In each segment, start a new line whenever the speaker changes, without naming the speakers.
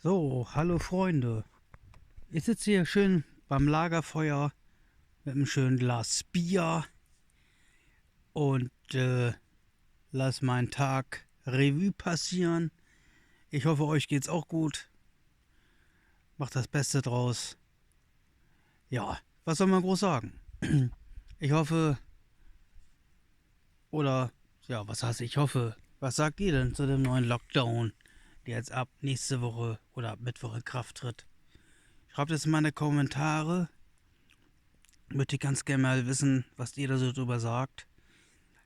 So, hallo Freunde. Ich sitze hier schön beim Lagerfeuer mit einem schönen Glas Bier und lass meinen Tag Revue passieren. Ich hoffe, euch geht's auch gut. Macht das Beste draus. Ja, was soll man groß sagen? Ich hoffe, oder ja, was heißt ich hoffe? Was sagt ihr denn zu dem neuen Lockdown, der jetzt ab nächste Woche oder ab Mittwoch in Kraft tritt? Schreibt es in meine Kommentare. Möchte ich ganz gerne mal wissen, was ihr da so drüber sagt.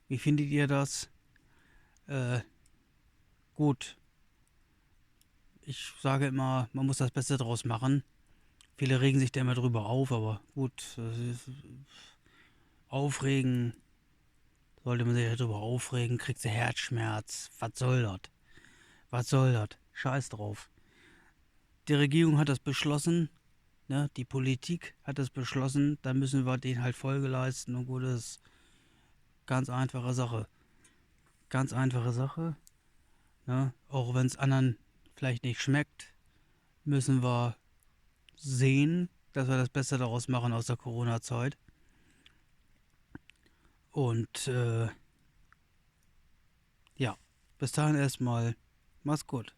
Wie findet ihr das? Äh, gut, ich sage immer, man muss das Beste draus machen. Viele regen sich da immer drüber auf, aber gut, aufregen, sollte man sich ja drüber aufregen, kriegt sie Herzschmerz. Was soll das? Was soll das? Scheiß drauf. Die Regierung hat das beschlossen, ne? Die Politik hat das beschlossen, dann müssen wir denen halt Folge leisten und gut, das ist ganz einfache Sache. Ganz einfache Sache, ne? Auch wenn es anderen vielleicht nicht schmeckt, müssen wir sehen, dass wir das Beste daraus machen aus der Corona-Zeit. Und ja, bis dahin erstmal, mach's gut.